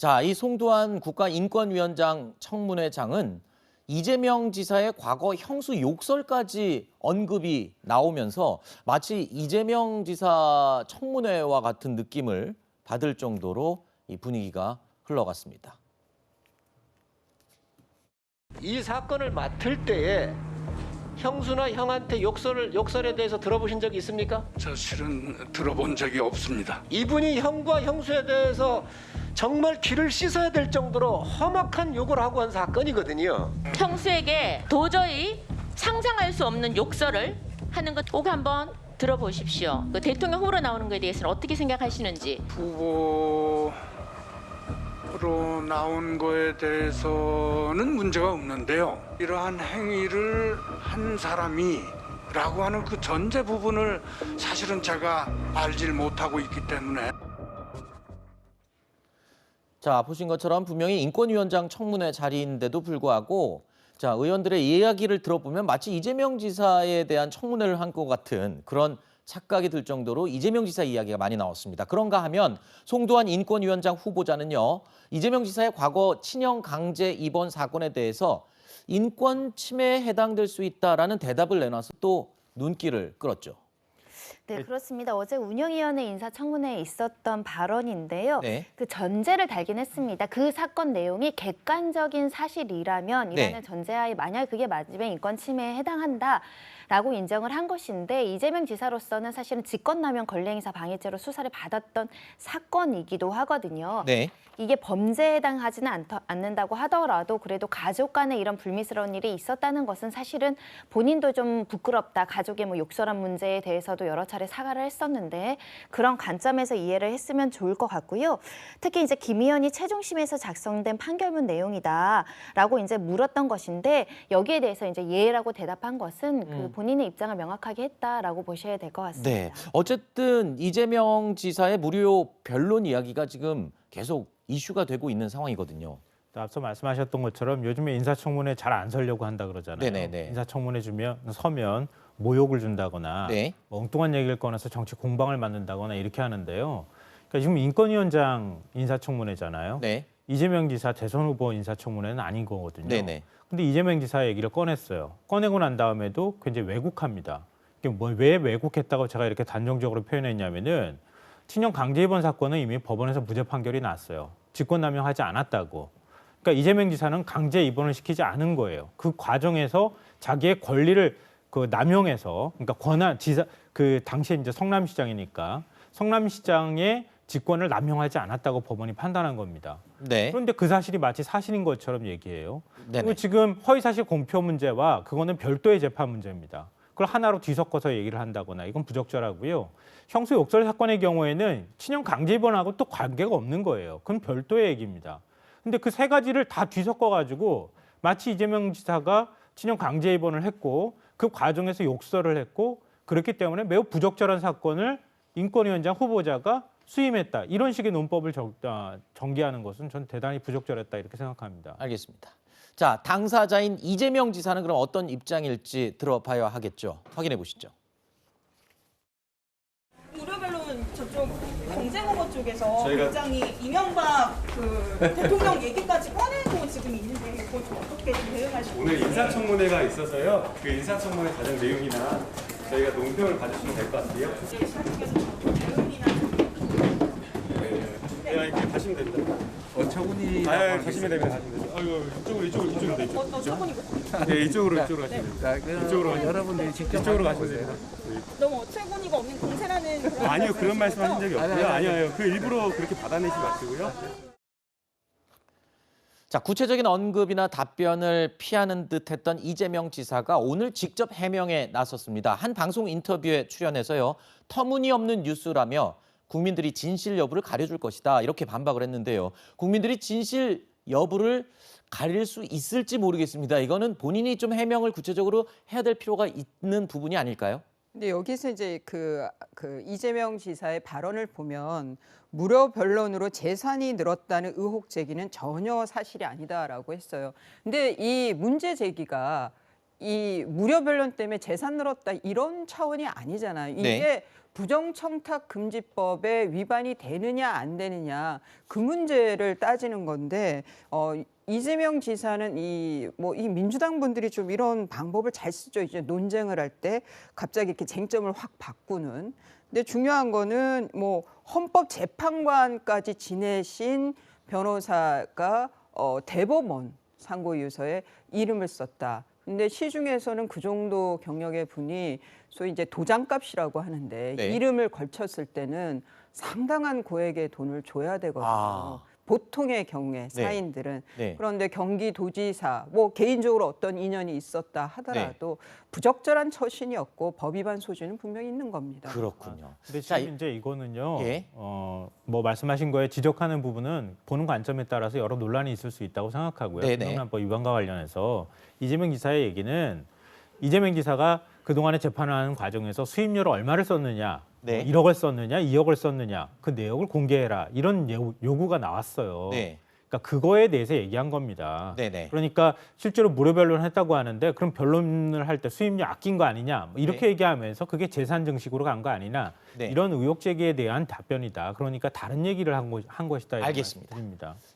자, 이 송도한 국가인권위원장 청문회장은 이재명 지사의 과거 형수 욕설까지 언급이 나오면서 마치 이재명 지사 청문회와 같은 느낌을 받을 정도로 이 분위기가 흘러갔습니다. 이 사건을 맡을 때에 형수나 형한테 욕설에 대해서 들어보신 적이 있습니까? 저 실은 들어본 적이 없습니다. 이분이 형과 형수에 대해서 정말 귀를 씻어야 될 정도로 험악한 욕을 하고 한 사건이거든요. 형수에게 도저히 상상할 수 없는 욕설을 하는 것 꼭 한번 들어보십시오. 그 대통령 후보로 나오는 것에 대해서는 어떻게 생각하시는지. 후보로 나온 거에 대해서는 문제가 없는데요. 이러한 행위를 한 사람이 라고 하는 그 전제 부분을 사실은 제가 알질 못하고 있기 때문에. 자, 보신 것처럼 분명히 인권위원장 청문회 자리인데도 불구하고 자, 의원들의 이야기를 들어보면 마치 이재명 지사에 대한 청문회를 한 것 같은 그런 착각이 들 정도로 이재명 지사 이야기가 많이 나왔습니다. 그런가 하면 송도한 인권위원장 후보자는요, 이재명 지사의 과거 친형 강제 입원 사건에 대해서 인권 침해에 해당될 수 있다라는 대답을 내놔서 또 눈길을 끌었죠. 네, 그렇습니다. 어제 운영위원회 인사청문회에 있었던 발언인데요. 네. 그 전제를 달긴 했습니다. 그 사건 내용이 객관적인 사실이라면 이라는 네. 전제하에 만약 그게 맞으면 인권 침해에 해당한다라고 인정을 한 것인데 이재명 지사로서는 사실은 직권남용 권리행사 방해죄로 수사를 받았던 사건이기도 하거든요. 네. 이게 범죄에 해당하지는 않는다고 하더라도 그래도 가족 간에 이런 불미스러운 일이 있었다는 것은 사실은 본인도 좀 부끄럽다. 가족의 뭐 욕설한 문제에 대해서도 여러 차례 사과를 했었는데 그런 관점에서 이해를 했으면 좋을 것 같고요. 특히 이제 김 의원이 최종심에서 작성된 판결문 내용이다라고 이제 물었던 것인데 여기에 대해서 이제 예라고 대답한 것은 그 본인의 입장을 명확하게 했다라고 보셔야 될 것 같습니다. 네. 어쨌든 이재명 지사의 무료 변론 이야기가 지금 계속 이슈가 되고 있는 상황이거든요. 앞서 말씀하셨던 것처럼 요즘에 인사청문회 잘 안 서려고 한다 그러잖아요. 네네네. 인사청문회 서면 모욕을 준다거나 네. 엉뚱한 얘기를 꺼내서 정치 공방을 만든다거나 이렇게 하는데요. 그러니까 지금 인권위원장 인사청문회잖아요. 네. 이재명 지사 대선 후보 인사청문회는 아닌 거거든요. 네네. 근데 이재명 지사 얘기를 꺼냈어요. 꺼내고 난 다음에도 굉장히 왜곡합니다. 이게 왜 왜곡했다고 제가 이렇게 단정적으로 표현했냐면은 친형 강제 입원 사건은 이미 법원에서 무죄 판결이 났어요. 직권남용하지 않았다고. 그러니까 이재명 지사는 강제 입원을 시키지 않은 거예요. 그 과정에서 자기의 권리를 그 남용해서, 그러니까 그 당시에 이제 성남시장이니까 성남시장의 직권을 남용하지 않았다고 법원이 판단한 겁니다. 네. 그런데 그 사실이 마치 사실인 것처럼 얘기해요. 네네. 그리고 지금 허위사실 공표 문제와 그거는 별도의 재판 문제입니다. 그걸 하나로 뒤섞어서 얘기를 한다거나 이건 부적절하고요. 형수 욕설 사건의 경우에는 친형 강제 입원하고 또 관계가 없는 거예요. 그건 별도의 얘기입니다. 근데 그 세 가지를 다 뒤섞어가지고 마치 이재명 지사가 친형 강제 입원을 했고 그 과정에서 욕설을 했고 그렇기 때문에 매우 부적절한 사건을 인권위원장 후보자가 수임했다. 이런 식의 논법을 전개하는 것은 전 대단히 부적절했다 이렇게 생각합니다. 알겠습니다. 자, 당사자인 이재명 지사는 그럼 어떤 입장일지 들어봐야 하겠죠. 확인해 보시죠. 무료변론 저쪽 경쟁후보 쪽에서 굉장히 이명박 대통령 얘기까지 꺼내고 지금 있는데 이거 좀 어떻게 좀 대응하시고 오늘 인사청문회가 있어서요. 그 인사청문회 과정 내용이나 저희가 논평을 받으시면 될 것 같아요. 네, 이렇게 가시면 됩니다. 어처구니 가시면 됩니다. 아유, 이쪽으로 돼 있죠. 어처구니가 네, 이쪽으로 가시면 됩니다. 이쪽으로 여러분들이 직접 이쪽으로 가시면 됩니다. 너무 어처구니가 없는 공세라는 그런 아니요, 그런 말씀하신 적이 없고요. 아니. 아니요, 그 일부러 그렇게 받아내지 마시고요. 자, 구체적인 언급이나 답변을 피하는 듯했던 이재명 지사가 오늘 직접 해명에 나섰습니다. 한 방송 인터뷰에 출연해서요. 터무니없는 뉴스라며 국민들이 진실 여부를 가려줄 것이다. 이렇게 반박을 했는데요. 국민들이 진실 여부를 가릴 수 있을지 모르겠습니다. 이거는 본인이 좀 해명을 구체적으로 해야 될 필요가 있는 부분이 아닐까요? 근데 여기서 이제 그 이재명 지사의 발언을 보면 무료 변론으로 재산이 늘었다는 의혹 제기는 전혀 사실이 아니다라고 했어요. 근데 이 문제 제기가 이 무료 변론 때문에 재산 늘었다 이런 차원이 아니잖아요. 이게 네. 부정청탁금지법에 위반이 되느냐 안 되느냐 그 문제를 따지는 건데 이재명 지사는 이 민주당 분들이 좀 이런 방법을 잘 쓰죠. 이제 논쟁을 할 때 갑자기 이렇게 쟁점을 확 바꾸는. 근데 중요한 거는 헌법재판관까지 지내신 변호사가 대법원 상고유서에 이름을 썼다. 근데 시중에서는 그 정도 경력의 분이 소위 이제 도장값이라고 하는데 네. 이름을 걸쳤을 때는 상당한 고액의 돈을 줘야 되거든요. 아. 보통의 경우에 사인들은. 네. 그런데 경기도지사 개인적으로 어떤 인연이 있었다 하더라도 부적절한 처신이었고 법 위반 소지는 분명히 있는 겁니다. 그렇군요. 근데 자, 지금 이제 이거는요. 예. 말씀하신 거에 지적하는 부분은 보는 관점에 따라서 여러 논란이 있을 수 있다고 생각하고요. 네네. 김영란법 위반과 관련해서 이재명 지사의 얘기는 이재명 지사가 그동안에 재판하는 과정에서 수임료를 얼마를 썼느냐, 네. 1억을 썼느냐, 2억을 썼느냐, 그 내역을 공개해라 이런 요구가 나왔어요. 네. 그러니까 그거에 대해서 얘기한 겁니다. 네네. 그러니까 실제로 무료 변론을 했다고 하는데 그럼 변론을 할 때 수임료 아낀 거 아니냐 이렇게 얘기하면서 그게 재산 증식으로 간 거 아니냐 네. 이런 의혹 제기에 대한 답변이다. 그러니까 다른 얘기를 한 것이다. 이런 알겠습니다. 말씀드립니다. 자,